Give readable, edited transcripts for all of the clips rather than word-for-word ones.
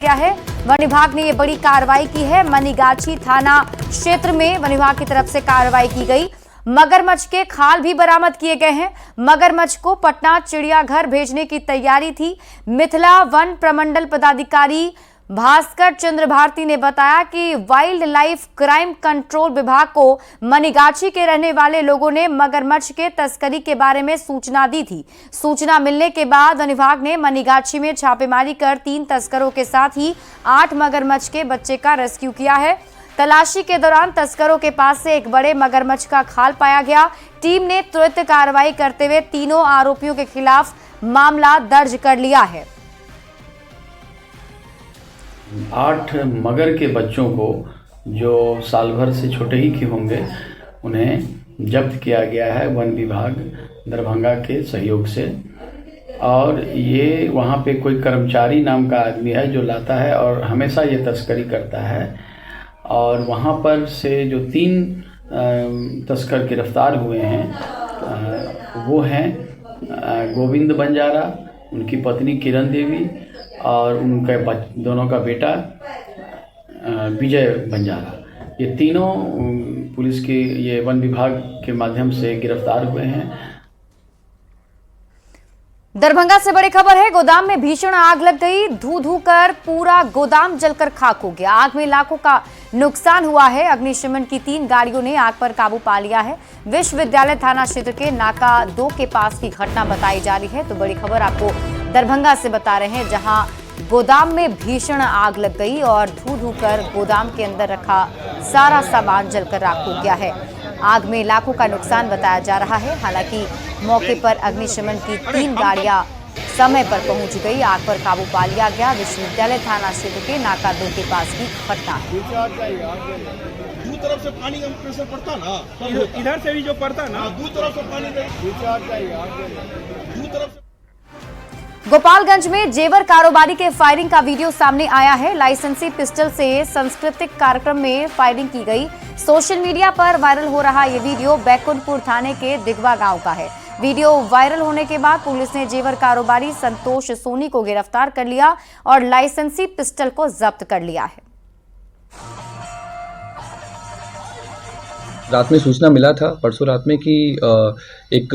गया है। वन विभाग ने ये बड़ी कार्रवाई की है। मनीगाछी थाना क्षेत्र में वन विभाग की तरफ से कार्रवाई की गई। मगरमच्छ के खाल भी बरामद किए गए हैं। मगरमच्छ को पटना चिड़ियाघर भेजने की तैयारी थी। मिथिला वन प्रमंडल पदाधिकारी भास्कर चंद्र भारती ने बताया कि वाइल्ड लाइफ क्राइम कंट्रोल विभाग को मनीगाछी के रहने वाले लोगों ने मगरमच्छ के तस्करी के बारे में सूचना दी थी। सूचना मिलने के बाद वन विभाग ने मनीगाछी में छापेमारी कर 3 तस्करों के साथ ही 8 मगरमच्छ के बच्चे का रेस्क्यू किया है। तलाशी के दौरान तस्करों के पास से एक बड़े मगरमच्छ का खाल पाया गया। टीम ने तुरंत कार्रवाई करते हुए तीनों आरोपियों के खिलाफ मामला दर्ज कर लिया है। 8 मगर के बच्चों को, जो साल भर से छोटे ही के होंगे, उन्हें जब्त किया गया है वन विभाग दरभंगा के सहयोग से। और ये वहाँ पे कोई कर्मचारी नाम का आदमी है जो लाता है और हमेशा ये तस्करी करता है। और वहाँ पर से जो 3 तस्कर गिरफ्तार हुए हैं वो हैं गोविंद बंजारा, उनकी पत्नी किरण देवी और उनके दोनों का बेटा विजय बंजारा। ये तीनों पुलिस के, ये वन विभाग के माध्यम से गिरफ्तार हुए हैं। दरभंगा से बड़ी खबर है। गोदाम में भीषण आग लग गई। धू कर पूरा गोदाम जलकर खाक हो गया। आग में लाखों का नुकसान हुआ है। अग्निशमन की 3 गाड़ियों ने आग पर काबू पा लिया है। विश्वविद्यालय थाना क्षेत्र के नाका 2 के पास की घटना बताई जा रही है। तो बड़ी खबर आपको दरभंगा से बता रहे हैं, जहां गोदाम में भीषण आग लग गई और धू कर गोदाम के अंदर रखा सारा सामान जलकर राख हो गया है। आग में लाखों का नुकसान बताया जा रहा है। हालांकि मौके पर अग्निशमन की 3 गाड़ियां समय पर पहुंच गई। आग पर काबू पा लिया गया। विश्वविद्यालय थाना क्षेत्र के नाका 2 के पास की घटना दो तरफ से पानी का प्रेशर पड़ता ना, इधर से भी जो पड़ता ना, दो तरफ से पानी दो तरफ से। गोपालगंज में जेवर कारोबारी के फायरिंग का वीडियो सामने आया है। लाइसेंसी पिस्टल से सांस्कृतिक कार्यक्रम में फायरिंग की गई। सोशल मीडिया पर वायरल हो रहा ये वीडियो बैकुंठपुर थाने के दिगवा गांव का है। वीडियो वायरल होने के बाद पुलिस ने जेवर कारोबारी संतोष सोनी को गिरफ्तार कर लिया और लाइसेंसी पिस्टल को जब्त कर लिया है। रात में सूचना मिला था परसों रात में कि एक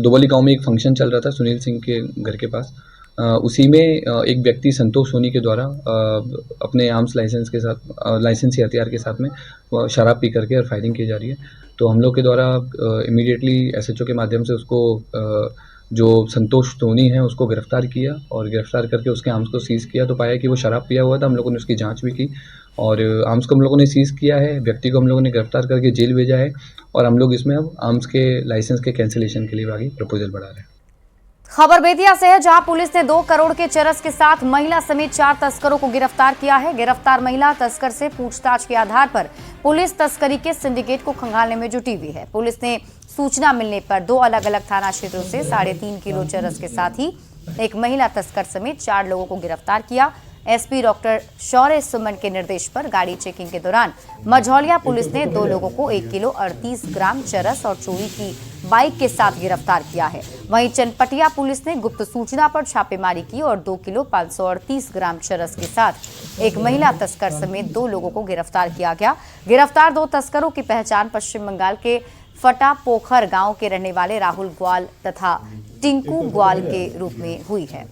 दोबली गांव में एक फंक्शन चल रहा था सुनील सिंह के घर के पास। उसी में एक व्यक्ति संतोष सोनी के द्वारा अपने आर्म्स लाइसेंस के साथ, लाइसेंसी हथियार के साथ में शराब पी करके और फायरिंग की जा रही है। तो हम लोग के द्वारा इमीडिएटली SHO के माध्यम से उसको, जो संतोष सोनी है, उसको गिरफ्तार किया और गिरफ्तार करके उसके आर्म्स को सीज़ किया। तो पाया कि वो शराब पिया हुआ था। हम लोगों ने उसकी जांच भी की और आर्म्स को हम लोगों ने सीज़ किया है। व्यक्ति को हम लोगों ने गिरफ्तार करके जेल भेजा है और हम लोग इसमें अब आर्म्स के लाइसेंस के कैंसिलेशन के लिए आगे प्रपोजल बढ़ा रहे हैं। खबर बेतिया से है, जहां पुलिस ने 2 करोड़ के चरस के साथ महिला समेत 4 तस्करों को गिरफ्तार किया है। गिरफ्तार महिला तस्कर से पूछताछ के आधार पर पुलिस तस्करी के सिंडिकेट को खंगालने में जुटी हुई है। पुलिस ने सूचना मिलने पर 2 अलग-अलग थाना क्षेत्रों से 3.5 किलो चरस के साथ ही एक महिला तस्कर समेत 4 लोगों को गिरफ्तार किया। SP डॉक्टर शौर्य सुमन के निर्देश पर गाड़ी चेकिंग के दौरान मझौलिया पुलिस ने 2 लोगों को 1 किलो 38 ग्राम चरस और चोरी की बाइक के साथ गिरफ्तार किया है। वहीं चनपटिया पुलिस ने गुप्त सूचना पर छापेमारी की और 2 किलो 538 ग्राम चरस के साथ एक महिला तस्कर समेत 2 लोगों को गिरफ्तार किया गया। गिरफ्तार 2 तस्करों की पहचान पश्चिम बंगाल के फटा पोखर गांव के रहने वाले राहुल ग्वाल तथा टिंकू ग्वाल के रूप में हुई है।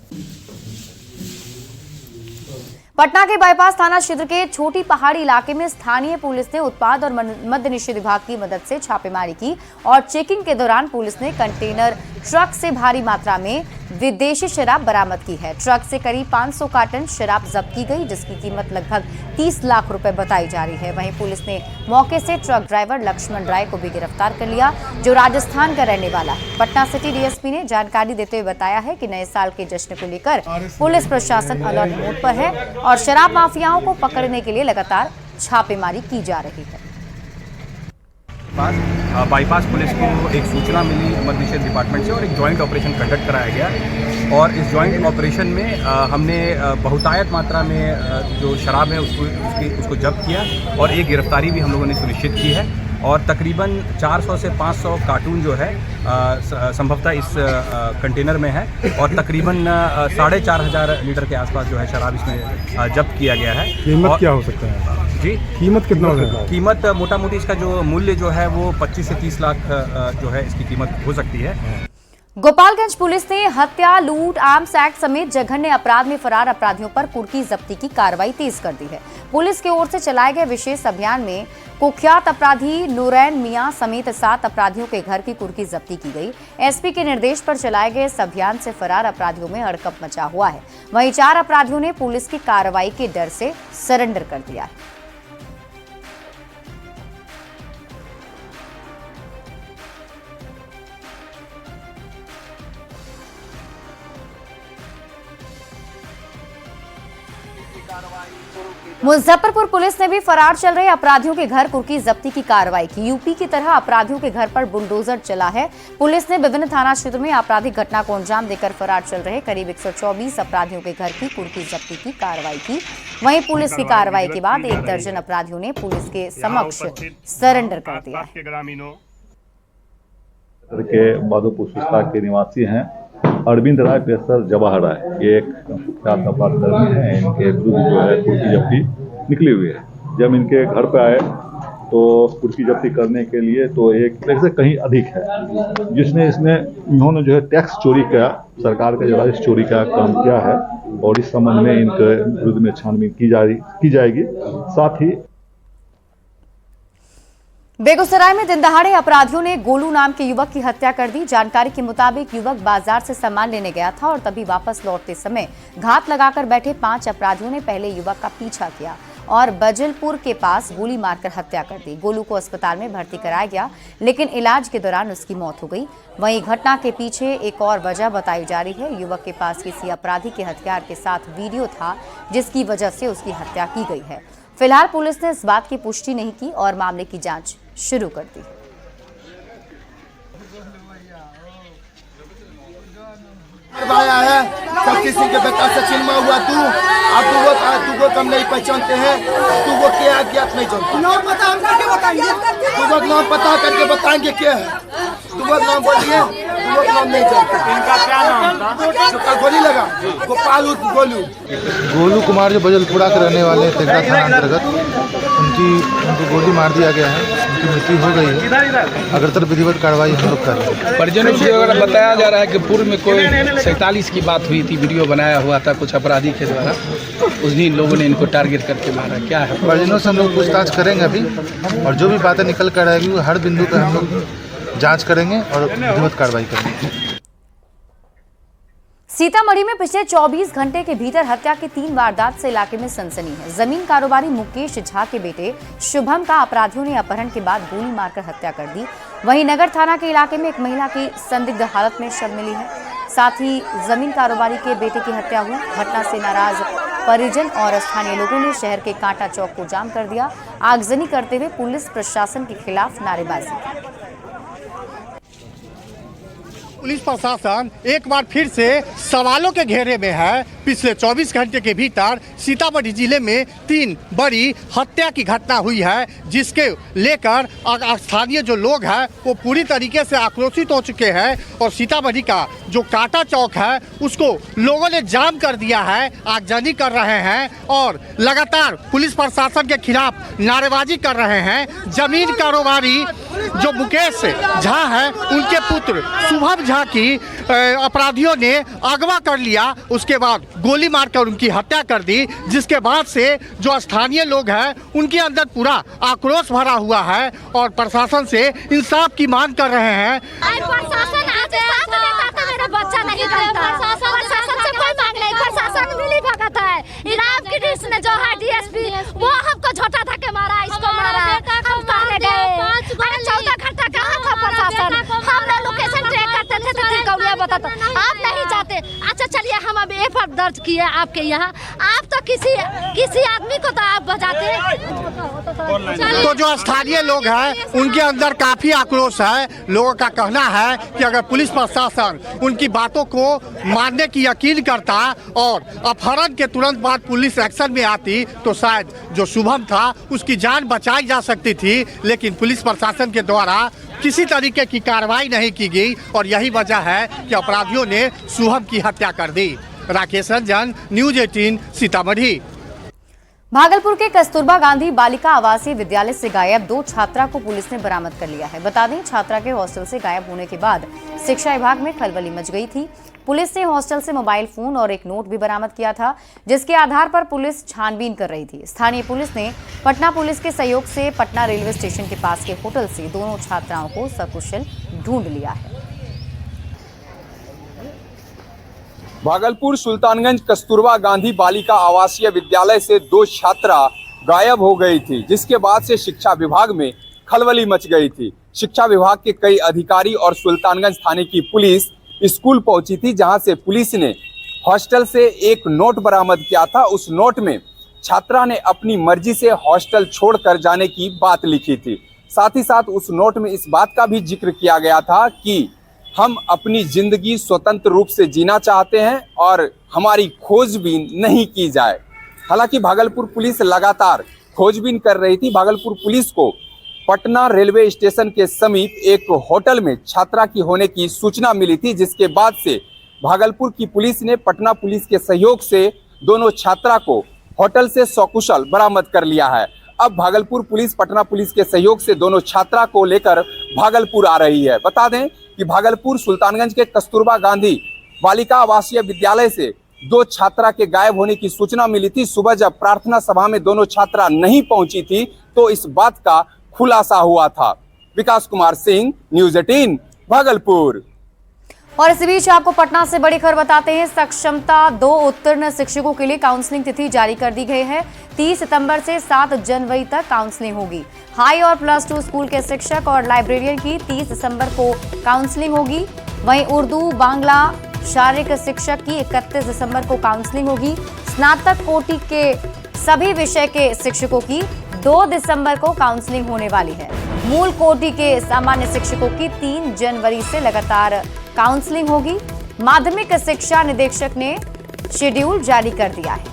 पटना के बाईपास थाना क्षेत्र के छोटी पहाड़ी इलाके में स्थानीय पुलिस ने उत्पाद और मद्य निषेध विभाग की मदद से छापेमारी की और चेकिंग के दौरान पुलिस ने कंटेनर ट्रक से भारी मात्रा में विदेशी शराब बरामद की है। ट्रक से करीब 500 कार्टन शराब जब्त की गई, जिसकी कीमत लगभग 30 लाख रुपए बताई जा रही है। वहीं पुलिस ने मौके से ट्रक ड्राइवर लक्ष्मण राय को भी गिरफ्तार कर लिया, जो राजस्थान का रहने वाला है। पटना सिटी DSP ने जानकारी देते हुए बताया है कि नए साल के जश्न को लेकर पुलिस प्रशासन अलर्ट मोड पर है और शराब माफियाओं को पकड़ने के लिए लगातार छापेमारी की जा रही है। बाईपास पुलिस को एक सूचना मिली मद्य निषेध डिपार्टमेंट से और एक जॉइंट ऑपरेशन कंडक्ट कराया गया और इस जॉइंट ऑपरेशन में हमने बहुतायत मात्रा में जो शराब है उसको जब्त किया और एक गिरफ्तारी भी हम लोगों ने सुनिश्चित की है। और तकरीबन 400 से 500 कार्टून जो है संभवतः इस कंटेनर में है और तकरीबन 4,500 लीटर के आसपास जो है शराब इसमें जब्त किया गया है। कीमत क्या हो सकता है जी? कीमत कितना होगा? कीमत मोटा मोटी इसका जो मूल्य जो है वो 25 से 30 लाख जो है इसकी कीमत हो सकती है। गोपालगंज पुलिस ने हत्या, लूट, आर्म्स एक्ट समेत जघन्य अपराध में फरार अपराधियों पर कुर्की जब्ती की कार्रवाई तेज कर दी है। पुलिस की ओर से चलाए गए विशेष अभियान में कुख्यात अपराधी नूरैन मियां समेत 7 अपराधियों के घर की कुर्की जब्ती की गई। एसपी के निर्देश पर चलाए गए इस अभियान से फरार अपराधियों में हड़कंप मचा हुआ है। वहीं 4 अपराधियों ने पुलिस की कार्रवाई के डर से सरेंडर कर दिया है। मुजफ्फरपुर पुलिस ने भी फरार चल रहे अपराधियों के घर कुर्की जब्ती की कार्रवाई की। यूपी की तरह अपराधियों के घर पर बुलडोजर चला है। पुलिस ने विभिन्न थाना क्षेत्र में आपराधिक घटना को अंजाम देकर फरार चल रहे करीब 124 अपराधियों के घर की कुर्की जब्ती की कार्रवाई की। वहीं पुलिस की कार्रवाई के बाद 1 दर्जन अपराधियों ने पुलिस के समक्ष सरेंडर कर दिया है। माधोपुर के निवासी हैं अरविंद राय पेशर जवाहर राय, ये एक कुख्यात अपराधकर्मी हैं। इनके विरुद्ध जो है कुर्की जब्ती निकली हुई है। जब इनके घर पे आए तो कुर्की जब्ती करने के लिए तो एक से कहीं अधिक है, जिसने इन्होंने जो है टैक्स चोरी का, सरकार का जो है चोरी का काम किया है और इस संबंध में इनके विरुद्ध में छानबीन की जाएगी। साथ ही बेगूसराय में दिनदहाड़े अपराधियों ने गोलू नाम के युवक की हत्या कर दी। जानकारी के मुताबिक युवक बाजार से सामान लेने गया था और तभी वापस लौटते समय घात लगाकर बैठे 5 अपराधियों ने पहले युवक का पीछा किया और बजलपुर के पास गोली मारकर हत्या कर दी। गोलू को अस्पताल में भर्ती कराया गया, लेकिन इलाज के दौरान उसकी मौत हो गई। वहीं घटना के पीछे एक और वजह बताई जा रही है। युवक के पास किसी अपराधी के हथियार के साथ वीडियो था, जिसकी वजह से उसकी हत्या की गई है। फिलहाल पुलिस ने इस बात की पुष्टि नहीं की और मामले की जांच शुरू कर दी। आया है शक्ति सिंह के बेटा से चिन्मा हुआ तू, अब तू कम नहीं पहचानते हैं, तू वो क्या अज्ञात नहीं जानते। नाम पता हम करके बताएंगे, तू नाम पता करके बताएंगे क्या है। तू नाम बोलिए, तू नाम नहीं जानते। इनका क्या नाम था? उसका गोली लगा, गोपाल गोलू कुमार जो बजलपुरा के रहने वाले तेगड़ा थाना अंतर्गत, उनको गोली मार दिया गया है। उनकी मृत्यु हो गई है। अग्रतर विधिवत कार्रवाई हम लोग कर रहे हैं। परिजनों से अगर बताया जा रहा है कि पूर्व में कोई 47 की बात हुई थी, वीडियो बनाया हुआ था कुछ अपराधी के द्वारा, उस दिन लोगों ने इनको टारगेट करके मारा। क्या है? परिजनों से हम लोग पूछताछ करेंगे अभी, और जो भी बातें निकल कर आएगी वो हर बिंदु पर हम लोग जाँच करेंगे और विधिवत कार्रवाई करेंगे। सीतामढ़ी में पिछले 24 घंटे के भीतर हत्या की 3 वारदात से इलाके में सनसनी है। जमीन कारोबारी मुकेश झा के बेटे शुभम का अपराधियों ने अपहरण के बाद गोली मारकर हत्या कर दी। वहीं नगर थाना के इलाके में एक महिला की संदिग्ध हालत में शव मिली है। साथ ही जमीन कारोबारी के बेटे की हत्या हुई। घटना से नाराज परिजन और स्थानीय लोगों ने शहर के कांटा चौक को जाम कर दिया। आगजनी करते हुए पुलिस प्रशासन के खिलाफ नारेबाजी की। पुलिस प्रशासन एक बार फिर से सवालों के घेरे में है। पिछले 24 घंटे के भीतर सीतामढ़ी जिले में 3 बड़ी हत्या की घटना हुई है, जिसके लेकर स्थानीय जो लोग हैं वो पूरी तरीके से आक्रोशित हो चुके हैं और सीतामढ़ी का जो कांटा चौक है उसको लोगों ने जाम कर दिया है, आगजनी कर रहे हैं और लगातार पुलिस प्रशासन के खिलाफ नारेबाजी कर रहे हैं। जमीन कारोबारी जो मुकेश झा है, उनके पुत्र शुभम झा की अपराधियों ने अगवा कर लिया, उसके बाद गोली मारकर उनकी हत्या कर दी, जिसके बाद से जो स्थानीय लोग हैं उनके अंदर पूरा आक्रोश भरा हुआ है और प्रशासन से इंसाफ की मांग कर रहे हैं। प्रशासन आज साथ देता तो मेरा बच्चा नहीं बनता। प्रशासन से कोई मांग नहीं, प्रशासन मिली भगत है। राम कृष्ण ने जो है डीएसपी, वो हमको झोटा धक्के मारा, इसको मारा, हम ताने गए। अरे 14 घंटा कहाँ था प्रशासन? हमने लोकेशन ट्रैक करते थे तो बताता, आप नहीं जाते। अच्छा चलिए लिए हम अब एफआईआर दर्ज किए आपके यहाँ। आप तो किसी आदमी को तो आप बजाते हैं। तो जो स्थानीय लोग हैं उनके अंदर काफी आक्रोश है। लोगों का कहना है कि अगर पुलिस प्रशासन उनकी बातों को मानने की यकीन करता और अपहरण के तुरंत बाद पुलिस एक्शन में आती तो शायद जो शुभम था उसकी जान बचाई जा सकती थी, लेकिन पुलिस प्रशासन के द्वारा किसी तरीके की कार्रवाई नहीं की गई और यही वजह है कि अपराधियों ने शुभम की हत्या कर दी। राकेश रंजन, न्यूज 18 सीतामढ़ी। भागलपुर के कस्तूरबा गांधी बालिका आवासीय विद्यालय से गायब 2 छात्रा को पुलिस ने बरामद कर लिया है। बता दें, छात्रा के हॉस्टल से गायब होने के बाद शिक्षा विभाग में खलबली मच गई थी। पुलिस ने हॉस्टल से मोबाइल फोन और एक नोट भी बरामद किया था, जिसके आधार पर पुलिस छानबीन कर रही थी। स्थानीय पुलिस ने पटना पुलिस के सहयोग से पटना रेलवे स्टेशन के पास के होटल से दोनों छात्राओं को सकुशल ढूंढ लिया है। भागलपुर सुल्तानगंज कस्तूरबा गांधी बालिका आवासीय विद्यालय से 2 छात्रा गायब हो गई थी, जिसके बाद से शिक्षा विभाग में खलबली मच गई थी। शिक्षा विभाग के कई अधिकारी और सुल्तानगंज थाने की पुलिस स्कूल पहुंची थी, जहां से पुलिस ने हॉस्टल से एक नोट बरामद किया था। उस नोट में छात्रा ने अपनी मर्जी से हॉस्टल छोड़कर जाने की बात लिखी थी। साथ ही साथ उस नोट में इस बात का भी जिक्र किया गया था कि हम अपनी जिंदगी स्वतंत्र रूप से जीना चाहते हैं और हमारी खोजबीन नहीं की जाए। हालांकि भागलपुर पुलिस लगातार खोजबीन कर रही थी। भागलपुर पुलिस को पटना रेलवे स्टेशन के समीप एक होटल में छात्रा की होने की सूचना मिली थी, जिसके बाद से भागलपुर की पुलिस ने पटना पुलिस के सहयोग से दोनों छात्रा को होटल से सकुशल बरामद कर लिया है। अब भागलपुर पुलिस पटना पुलिस के सहयोग से दोनों छात्रा को लेकर भागलपुर आ रही है। बता दें कि भागलपुर सुल्तानगंज के कस्तूरबा गांधी बालिका आवासीय विद्यालय से 2 छात्रा के गायब होने की सूचना मिली थी। सुबह जब प्रार्थना सभा में दोनों छात्रा नहीं पहुंची थी तो इस बात का खुलासा हुआ था। विकास कुमार सिंह, न्यूज 18 भागलपुर। और इसी बीच आपको पटना से बड़ी खबर बताते हैं। सक्षमता 2 उत्तीर्ण शिक्षकों के लिए काउंसलिंग तिथि जारी कर दी गई है। 30 सितंबर से 7 जनवरी तक काउंसलिंग होगी। हाई और प्लस 2 स्कूल के शिक्षक और लाइब्रेरियन की 30 दिसंबर को काउंसलिंग होगी। वहीं उर्दू, बांग्ला, शारीरिक शिक्षक की 31 दिसंबर को काउंसलिंग होगी। स्नातक कोटि के सभी विषय के शिक्षकों की 2 दिसंबर को काउंसलिंग होने वाली है। मूल कोटि के सामान्य शिक्षकों की 3 जनवरी से लगातार काउंसलिंग होगी। माध्यमिक शिक्षा निदेशक ने शेड्यूल जारी कर दिया है।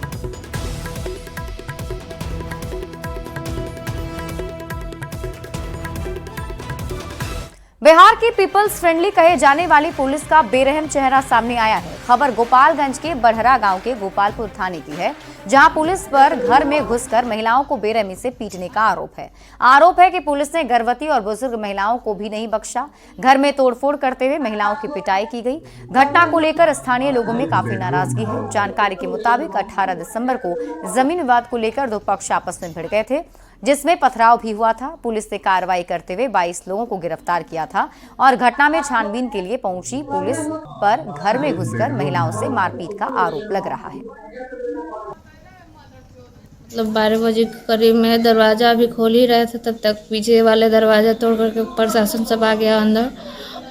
बिहार की पीपल्स फ्रेंडली कहे जाने वाली पुलिस का बेरहम चेहरा सामने आया है। खबर गोपालगंज के बड़हरा गांव के गोपालपुर थाने की है, जहां पुलिस पर घर में घुसकर महिलाओं को बेरहमी से पीटने का आरोप है कि पुलिस ने गर्भवती और बुजुर्ग महिलाओं को भी नहीं बख्शा। घर में तोड़फोड़ करते हुए महिलाओं की पिटाई की गई। घटना को लेकर स्थानीय लोगों में काफी नाराजगी है। जानकारी के मुताबिक 18 दिसंबर को जमीन विवाद को लेकर 2 पक्ष आपस में भिड़ गए थे, जिसमें पथराव भी हुआ था। पुलिस ने कार्रवाई करते हुए 22 लोगों को गिरफ्तार किया था और घटना में छानबीन के लिए पहुंची पुलिस पर घर में घुसकर महिलाओं से मारपीट का आरोप लग रहा है। मतलब 12 बजे के करीब में दरवाज़ा अभी खोल ही रहे थे, तब तक पीछे वाले दरवाज़ा तोड़ करके प्रशासन सब आ गया अंदर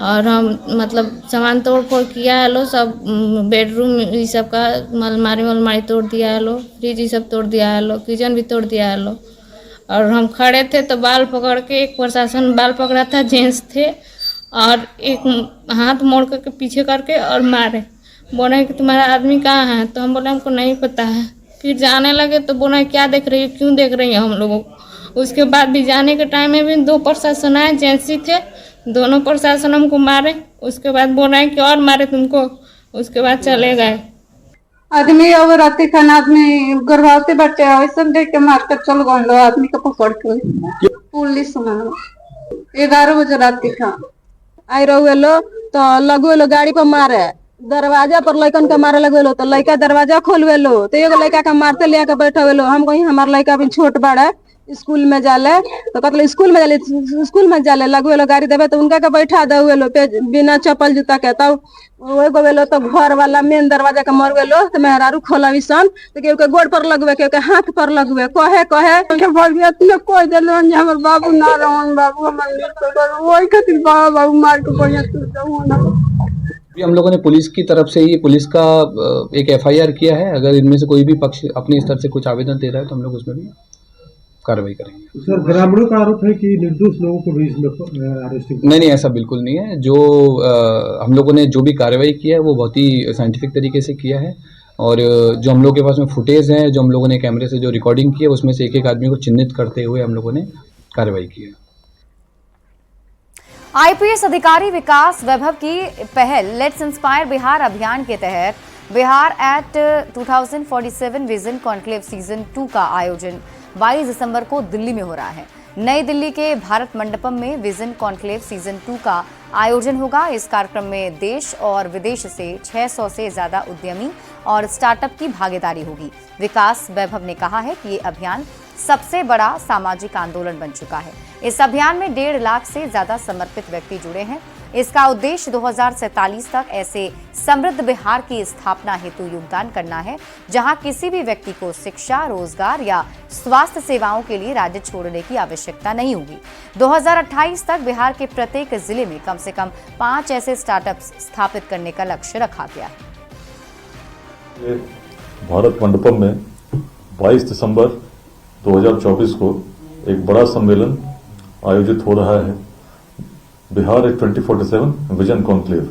और हम मतलब सामान तोड़ फोड़ किया है लो। सब बेडरूम ये सब का अलमारी तोड़ दिया है लो, फ्रिज ये सब तोड़ दिया है लो, किचन भी तोड़ दिया है लो। और हम खड़े थे तो बाल पकड़ के एक प्रशासन बाल पकड़ा था, जेंट्स थे, और एक हाथ मोड़ करके पीछे करके और मारे। बोले कि तुम्हारा आदमी कहाँ है? तो हम बोले हमको नहीं पता है। फिर जाने लगे तो बोला क्या देख रही है, क्यों देख रही है हम लोगों को। उसके बाद भी जाने के टाइम में भी 2 प्रशासन आए, जेंट्स थे, दोनों प्रशासन हमको मारे। उसके बाद बोला कि और मारे तुमको, उसके बाद चले गए। आदमी और रात खाना आदमी गर्भवती बच्चे ऐसा देख के मार कर चल गए आदमी को पकड़ के। पुलिस में 11 बजे रात का आई रहे लो तो लगो लो गाड़ी पर मारे, दरवाजा पर लड़कन का मारे लगे लो तो लड़का दरवाजा खोलवे लो तो एगो लड़का का मारते ले के बैठे लो। हम कहीं हमारा लड़का भी छोट बड़ा स्कूल में जाले तो कहते स्कूल में जाले लगवे लो गाड़ी देवे तो उनका के बैठा दे लो बिना चप्पल जूता के। तब वही गोवे तो घर वाला मेन दरवाजा के मरवे लो तो मेहरारू खोलवी सन तो के गोड़ पर लगवे के हाथ पर लगवे कहे कोई दिल हमर बाबू ना रहन बाबू हमर वही खातिर बाबू मार के बढ़िया हम लोगों ने पुलिस की तरफ से ही पुलिस का एक FIR किया है। अगर इनमें से कोई भी पक्ष अपने स्तर से कुछ आवेदन दे रहा है तो हम लोग उसमें भी कार्रवाई करेंगे। सर, ग्रामीणों का आरोप है कि निर्दोष लोगों को भी इसमें अरेस्ट नहीं, ऐसा बिल्कुल नहीं है। जो हम लोगों ने जो भी कार्रवाई किया है वो बहुत ही साइंटिफिक तरीके से किया है और जो हम लोग के पास में फुटेज है, जो हम लोगों ने कैमरे से जो रिकॉर्डिंग की है उसमें से एक एक आदमी को चिन्हित करते हुए हम लोगों ने कार्रवाई की है। IPS अधिकारी विकास वैभव की पहल लेट्स इंस्पायर बिहार अभियान के तहत Bihar at 2047 vision conclave season 2 का आयोजन 22 दिसंबर को दिल्ली में हो रहा है। नई दिल्ली के भारत मंडपम में विजन कॉन्क्लेव सीजन 2 का आयोजन होगा। इस कार्यक्रम में देश और विदेश से 600 से ज्यादा उद्यमी और स्टार्टअप की भागीदारी होगी। विकास वैभव ने कहा है कि ये अभियान सबसे बड़ा सामाजिक आंदोलन बन चुका है। इस अभियान में 1.5 लाख से ज्यादा समर्पित व्यक्ति जुड़े हैं। इसका उद्देश्य 2047 तक ऐसे समृद्ध बिहार की स्थापना हेतु योगदान करना है जहां किसी भी व्यक्ति को शिक्षा, रोजगार या स्वास्थ्य सेवाओं के लिए राज्य छोड़ने की आवश्यकता नहीं होगी। 2028 तक बिहार के प्रत्येक जिले में कम से कम 5 ऐसे स्टार्टअप्स स्थापित करने का लक्ष्य रखा गया है। भारत मंडपम में 22 दिसंबर 2024 को एक बड़ा सम्मेलन आयोजित हो रहा है। बिहार एक 2047 vision conclave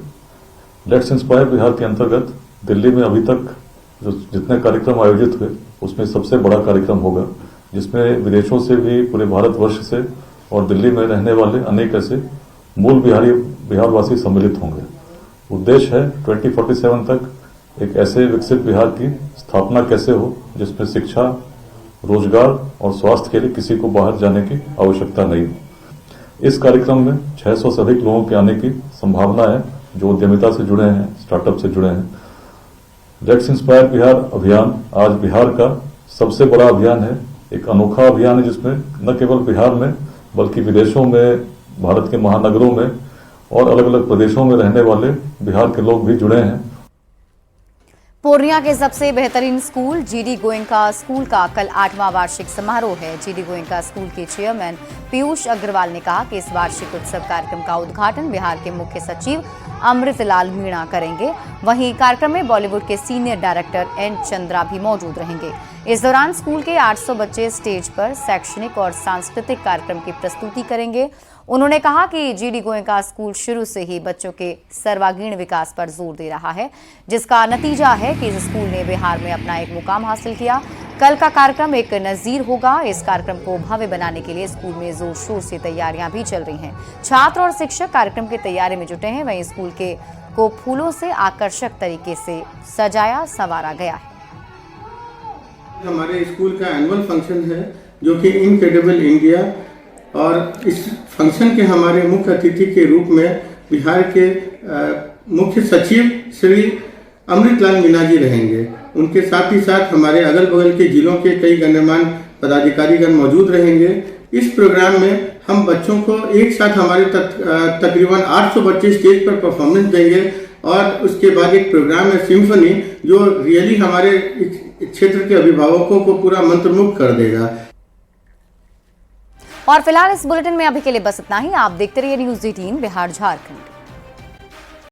let's inspire Bihar के अंतर्गत दिल्ली में अभी तक जो जितने कार्यक्रम आयोजित हुए उसमें सबसे बड़ा कार्यक्रम होगा, जिसमें विदेशों से भी, पूरे भारतवर्ष से और दिल्ली में रहने वाले अनेक ऐसे मूल बिहारवासी सम्मिलित होंगे। उद्देश्य है 2047 तक एक ऐसे विकसित बिहार की स्थापना कैसे हो जिसमें शिक्षा, रोजगार और स्वास्थ्य के लिए किसी को बाहर जाने की आवश्यकता नहीं हो। इस कार्यक्रम में 600 से अधिक लोगों के आने की संभावना है जो उद्यमिता से जुड़े हैं, स्टार्टअप से जुड़े हैं। लेट्स इंस्पायर बिहार अभियान आज बिहार का सबसे बड़ा अभियान है, एक अनोखा अभियान है जिसमें न केवल बिहार में बल्कि विदेशों में, भारत के महानगरों में और अलग अलग प्रदेशों में रहने वाले बिहार के लोग भी जुड़े हैं। पूर्णिया के सबसे बेहतरीन स्कूल GD गोयनका स्कूल का कल 8वां वार्षिक समारोह है। GD गोयनका स्कूल के चेयरमैन पीयूष अग्रवाल ने कहा कि इस वार्षिक उत्सव कार्यक्रम का उद्घाटन बिहार के मुख्य सचिव अमृतलाल मीणा करेंगे। वहीं कार्यक्रम में बॉलीवुड के सीनियर डायरेक्टर N चंद्रा भी मौजूद रहेंगे। इस दौरान स्कूल के 800 बच्चे स्टेज पर शैक्षणिक और सांस्कृतिक कार्यक्रम की प्रस्तुति करेंगे। उन्होंने कहा कि GD गोयनका स्कूल शुरू से ही बच्चों के सर्वांगीण विकास पर जोर दे रहा है, जिसका नतीजा है कि इस स्कूल ने बिहार में अपना एक मुकाम हासिल किया। कल का कार्यक्रम एक नजीर होगा। इस कार्यक्रम को भव्य बनाने के लिए स्कूल में जोर शोर से तैयारियां भी चल रही हैं। छात्र और शिक्षक कार्यक्रम की तैयारी में जुटे हैं। वहीं स्कूल को फूलों से आकर्षक तरीके से सजाया संवारा गया है। हमारे स्कूल का एनुअल फंक्शन है जो कि इनक्रेडिबल इंडिया, और इस फंक्शन के हमारे मुख्य अतिथि के रूप में बिहार के मुख्य सचिव श्री अमृतलाल मीणा जी रहेंगे। उनके साथ ही साथ हमारे अगल बगल के जिलों के कई गण्यमान्य पदाधिकारीगण मौजूद रहेंगे। इस प्रोग्राम में हम बच्चों को एक साथ हमारे तकरीबन 800 बच्चे स्टेज पर परफॉर्मेंस देंगे और उसके बाद एक प्रोग्राम है सिम्फनी जो रियली हमारे क्षेत्र के अभिभावकों को पूरा मंत्रमुग्ध कर देगा। और फिलहाल इस बुलेटिन में अभी के लिए बस इतना ही। आप देखते रहिए न्यूज़ 18 बिहार झारखंड।